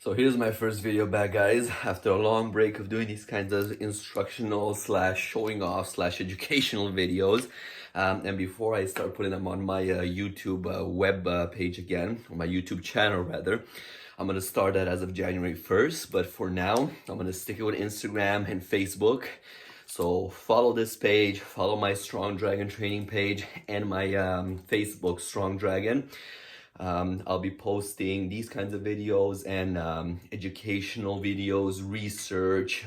So here's my first video back, guys, after a long break of doing these kinds of instructional slash showing off slash educational videos. And before I start putting them on my YouTube web page again, or my YouTube channel rather, I'm going to start that as of January 1st. But for now, I'm going to stick it with Instagram and Facebook. So follow this page, follow my Strong Dragon training page and my Facebook Strong Dragon. I'll be posting these kinds of videos and educational videos, research,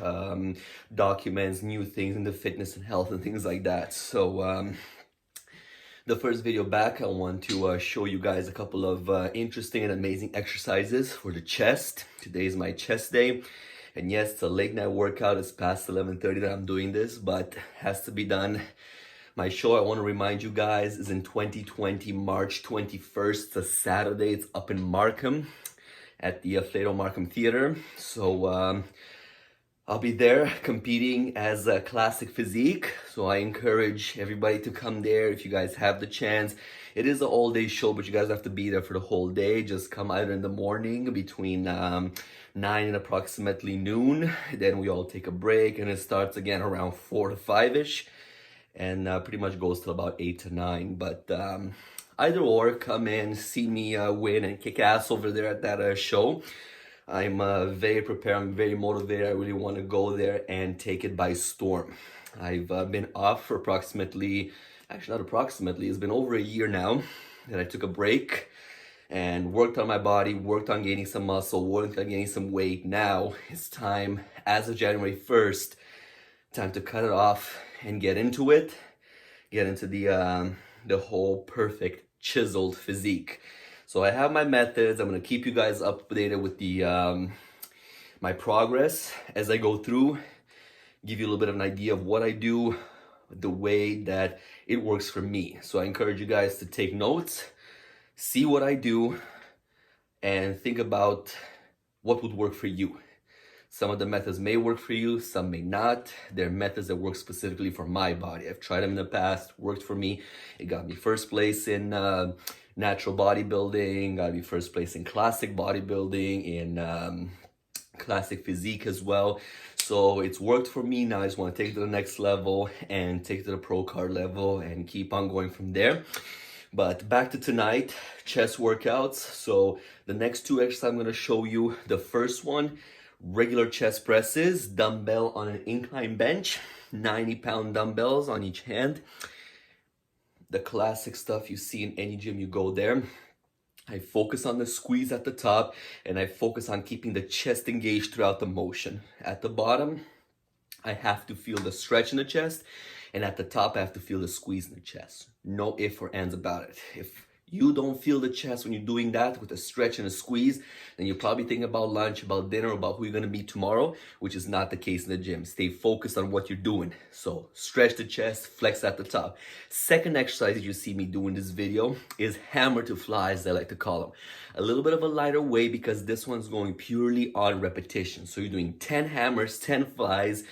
documents, new things in the fitness and health and things like that. So the first video back, I want to show you guys a couple of interesting and amazing exercises for the chest. Today is my chest day. And yes, it's a late night workout. It's past 11:30 that I'm doing this, but has to be done. My show, I want to remind you guys, is in 2020, March 21st. It's a Saturday. It's up in Markham at the Flato Markham Theater. So I'll be there competing as a classic physique. So I encourage everybody to come there if you guys have the chance. It is an all-day show, but you guys have to be there for the whole day. Just come either in the morning between 9 and approximately noon. Then we all take a break and it starts again around 4 to 5-ish. And pretty much goes till about 8 to 9. But either or, come in, see me win and kick ass over there at that show. I'm very prepared, I'm very motivated. I really want to go there and take it by storm. I've been off for approximately, actually not approximately, it's been over a year now that I took a break and worked on my body, worked on gaining some muscle, worked on gaining some weight. Now it's time, as of January 1st, time to cut it off and get into it, get into the whole perfect chiseled physique. So I have my methods. I'm gonna keep you guys updated with the my progress as I go through, give you a little bit of an idea of what I do, the way that it works for me. So I encourage you guys to take notes, see what I do, and think about what would work for you. Some of the methods may work for you, some may not. They're methods that work specifically for my body. I've tried them in the past, worked for me. It got me first place in natural bodybuilding, got me first place in classic bodybuilding, in classic physique as well. So it's worked for me. Now I just want to take it to the next level and take it to the pro card level and keep on going from there. But back to tonight, chest workouts. So the next two exercises I'm going to show you. The first one, regular chest presses, dumbbell on an incline bench, 90-pound dumbbells on each hand. The classic stuff you see in any gym, you go there. I focus on the squeeze at the top and I focus on keeping the chest engaged throughout the motion. At the bottom, I have to feel the stretch in the chest, and at the top, I have to feel the squeeze in the chest. No ifs or ands about it. If you don't feel the chest when you're doing that with a stretch and a squeeze, then you're probably thinking about lunch, about dinner, about who you're going to meet tomorrow, which is not the case in the gym. Stay focused on what you're doing. So stretch the chest, flex at the top. Second exercise that you see me do in this video is hammer to fly, as I like to call them. A little bit of a lighter weight because this one's going purely on repetition. So you're doing 10 hammers, 10 flies.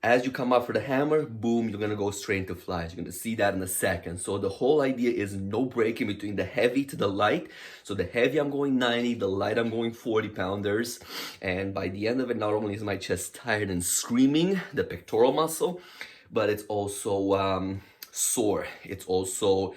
As you come up for the hammer, boom, you're gonna go straight into flies. You're gonna see that in a second. So the whole idea is no breaking between the heavy to the light. So the heavy, I'm going 90, the light, I'm going 40 pounders. And by the end of it, not only is my chest tired and screaming, the pectoral muscle, but it's also sore. It's also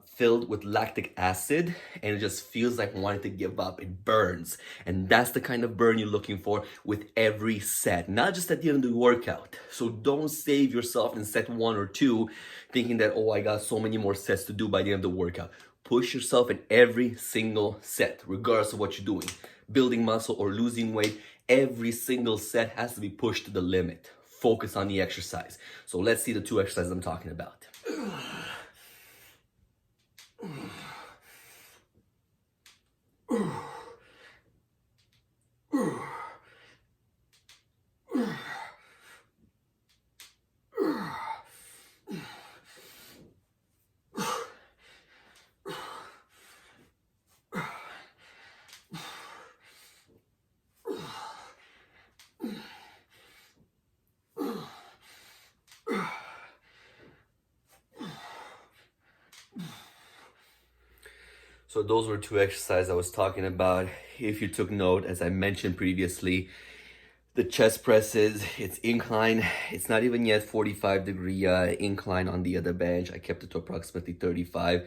filled with lactic acid, and it just feels like wanting to give up. It burns, and that's the kind of burn you're looking for with every set, not just at the end of the workout. So don't save yourself in set 1 or 2 thinking that, oh, I got so many more sets to do by the end of the workout. Push yourself in every single set, regardless of what you're doing, building muscle or losing weight. Every single set has to be pushed to the limit. Focus on the exercise. So let's see the two exercises I'm talking about. So those were two exercises I was talking about. If you took note, as I mentioned previously, the chest presses, it's incline. It's not even yet 45-degree incline on the other bench. I kept it to approximately 35.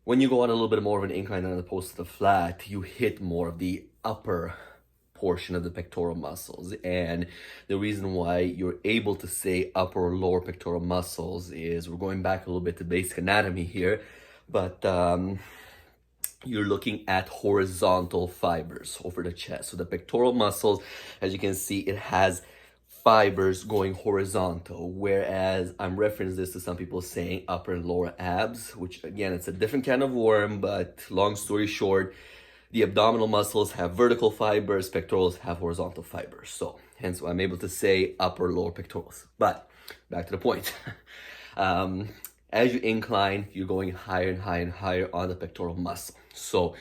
When you go on a little bit more of an incline as opposed to the flat, you hit more of the upper portion of the pectoral muscles. And the reason why you're able to say upper or lower pectoral muscles is, we're going back a little bit to basic anatomy here, but you're looking at horizontal fibers over the chest. So the pectoral muscles, as you can see, it has fibers going horizontal, whereas I'm referencing this to some people saying upper and lower abs, which again, it's a different kind of worm, but long story short, the abdominal muscles have vertical fibers, pectorals have horizontal fibers. So hence why I'm able to say upper, lower pectorals. But back to the point. As you incline, you're going higher and higher and higher on the pectoral muscle. So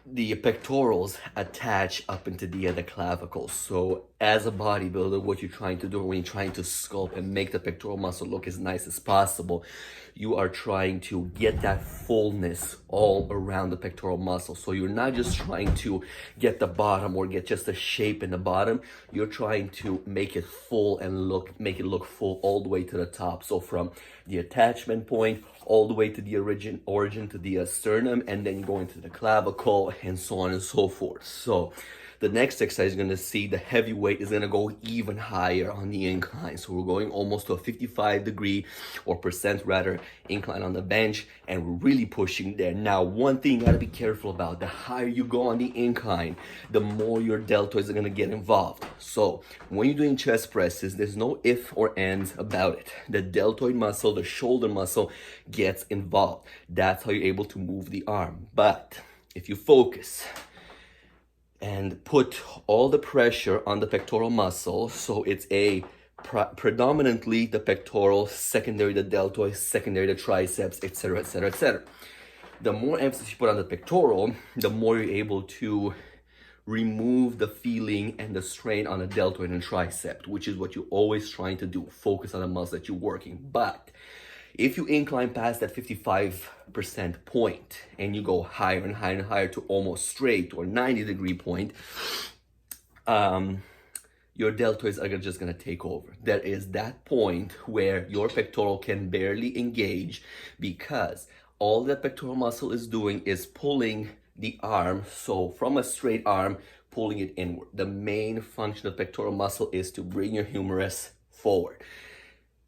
the pectorals attach up into the clavicle. So as a bodybuilder, what you're trying to do when you're trying to sculpt and make the pectoral muscle look as nice as possible, you are trying to get that fullness all around the pectoral muscle. So you're not just trying to get the bottom or get just a shape in the bottom. You're trying to make it full and make it look full all the way to the top. So from the attachment point all the way to the origin to the sternum, and then going to the clavicle, and so on and so forth. So the next exercise you're going to see, the heavy weight is going to go even higher on the incline. So we're going almost to a 55-degree or percent rather incline on the bench, and we're really pushing there. Now, one thing you got to be careful about, the higher you go on the incline, the more your deltoids are going to get involved. So when you're doing chest presses, there's no if or ands about it. The deltoid muscle, the shoulder muscle gets involved. That's how you're able to move the arm. But if you focus and put all the pressure on the pectoral muscle, so it's predominantly the pectoral, secondary the deltoid, secondary the triceps, etc., etc., etc. The more emphasis you put on the pectoral, the more you're able to remove the feeling and the strain on the deltoid and tricep, which is what you're always trying to do. Focus on the muscle that you're working. But if you incline past that 55% point and you go higher and higher and higher to almost straight or 90-degree point, your deltoids are just going to take over. There is that point where your pectoral can barely engage, because all that pectoral muscle is doing is pulling the arm. So from a straight arm, pulling it inward. The main function of pectoral muscle is to bring your humerus forward.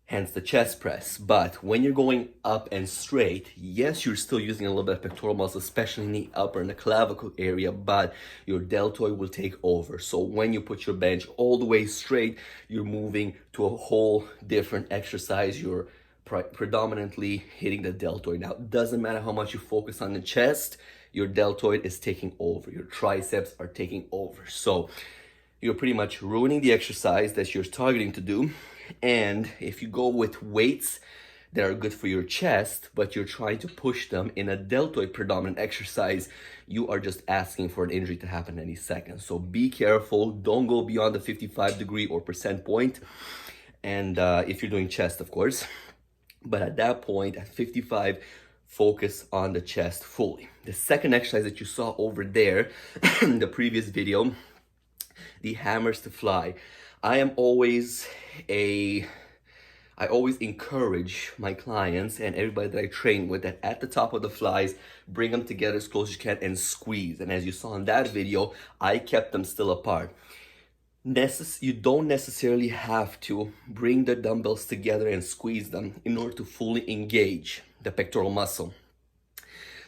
Hence the chest press. But when you're going up and straight, yes, you're still using a little bit of pectoral muscle, especially in the upper and the clavicle area, but your deltoid will take over. So when you put your bench all the way straight, you're moving to a whole different exercise. You're predominantly hitting the deltoid. Now, it doesn't matter how much you focus on the chest, your deltoid is taking over. Your triceps are taking over. So you're pretty much ruining the exercise that you're targeting to do. And if you go with weights that are good for your chest, but you're trying to push them in a deltoid predominant exercise, you are just asking for an injury to happen any second. So be careful. Don't go beyond the 55-degree or percent point. And if you're doing chest, of course. But at that point, at 55, focus on the chest fully. The second exercise that you saw over there in the previous video, the hammers to fly. I always encourage my clients and everybody that I train with that at the top of the flies, bring them together as close as you can and squeeze. And as you saw in that video, I kept them still apart. You don't necessarily have to bring the dumbbells together and squeeze them in order to fully engage the pectoral muscle.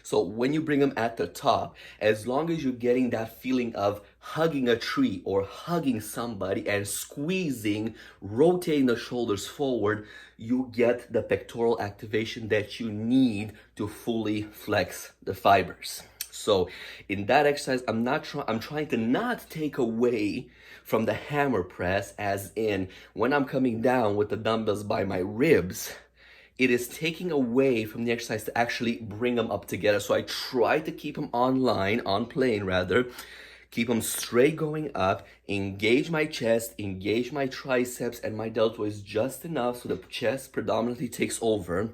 So when you bring them at the top, as long as you're getting that feeling of hugging a tree or hugging somebody and squeezing, rotating the shoulders forward, you get the pectoral activation that you need to fully flex the fibers. So in that exercise, I'm trying to not take away from the hammer press, as in when I'm coming down with the dumbbells by my ribs, it is taking away from the exercise to actually bring them up together. So I try to keep them on plane rather, keep them straight going up, engage my chest, engage my triceps and my deltoids just enough so the chest predominantly takes over.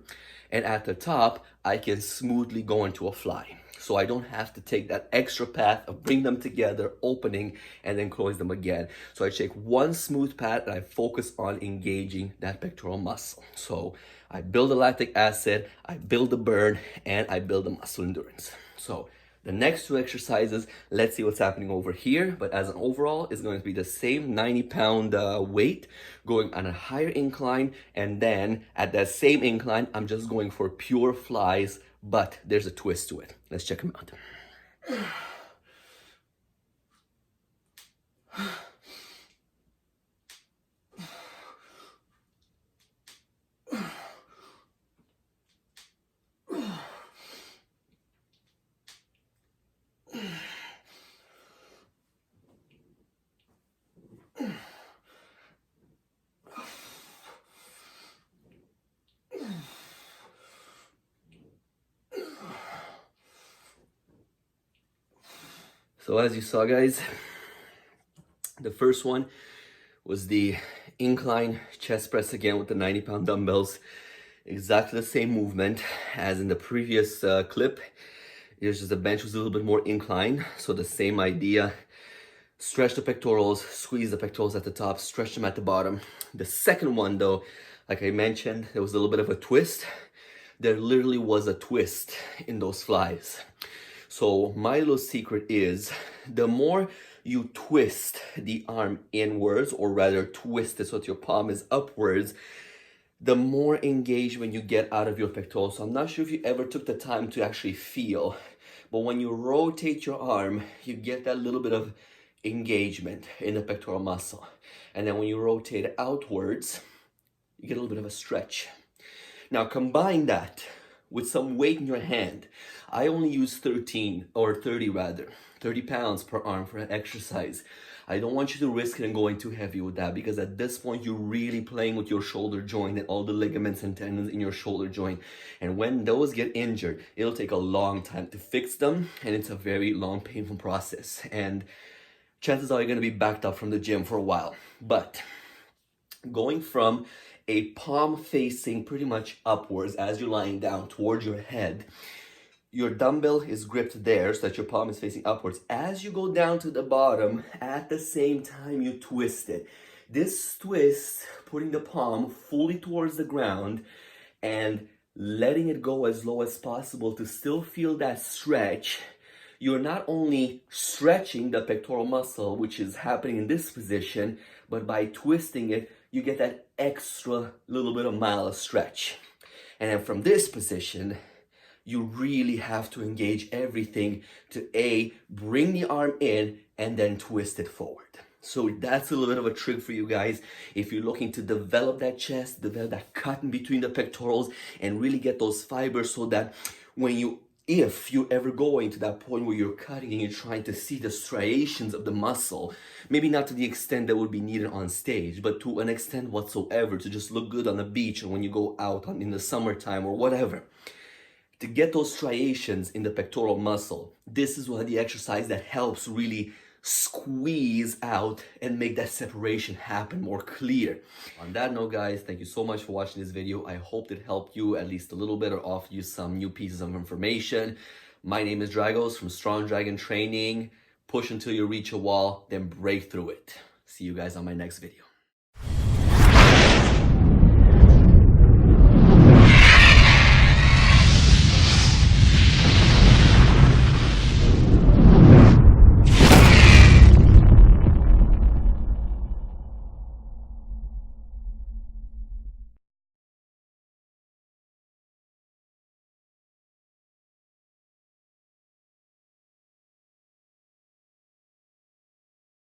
And at the top, I can smoothly go into a fly. So I don't have to take that extra path of bring them together, opening, and then close them again. So I take one smooth path and I focus on engaging that pectoral muscle. So I build the lactic acid, I build the burn, and I build the muscle endurance. So the next two exercises, let's see what's happening over here. But as an overall, it's going to be the same 90-pound weight going on a higher incline. And then at that same incline, I'm just going for pure flies, but there's a twist to it. Let's check them out. So as you saw, guys, the first one was the incline chest press again with the 90-pound dumbbells. Exactly the same movement as in the previous clip. It's just the bench was a little bit more inclined. So the same idea. Stretch the pectorals, squeeze the pectorals at the top, stretch them at the bottom. The second one though, like I mentioned, there was a little bit of a twist. There literally was a twist in those flies. So my little secret is the more you twist the arm inwards, or rather twist it so that your palm is upwards, the more engagement you get out of your pectorals. So I'm not sure if you ever took the time to actually feel, but when you rotate your arm, you get that little bit of engagement in the pectoral muscle. And then when you rotate it outwards, you get a little bit of a stretch. Now combine that with some weight in your hand. I only use 30 pounds per arm for an exercise. I don't want you to risk it and going too heavy with that, because at this point you're really playing with your shoulder joint and all the ligaments and tendons in your shoulder joint. And when those get injured, it'll take a long time to fix them, and it's a very long, painful process. And chances are you're gonna be backed up from the gym for a while. But going from a palm facing pretty much upwards as you're lying down towards your head, your dumbbell is gripped there so that your palm is facing upwards. As you go down to the bottom, at the same time you twist it. This twist, putting the palm fully towards the ground and letting it go as low as possible to still feel that stretch. You're not only stretching the pectoral muscle, which is happening in this position, but by twisting it, you get that extra little bit of mile stretch. And then from this position, you really have to engage everything to bring the arm in and then twist it forward. So that's a little bit of a trick for you guys. If you're looking to develop that chest, develop that cut in between the pectorals, and really get those fibers so that if you ever go into that point where you're cutting and you're trying to see the striations of the muscle, maybe not to the extent that would be needed on stage, but to an extent whatsoever, to just look good on the beach or when you go out in the summertime or whatever. To get those striations in the pectoral muscle, this is one of the exercises that helps really squeeze out and make that separation happen more clear. On that note, guys, thank you so much for watching this video. I hope it helped you at least a little bit or offered you some new pieces of information. My name is Dragos from Strong Dragon Training. Push until you reach a wall, then break through it. See you guys on my next video.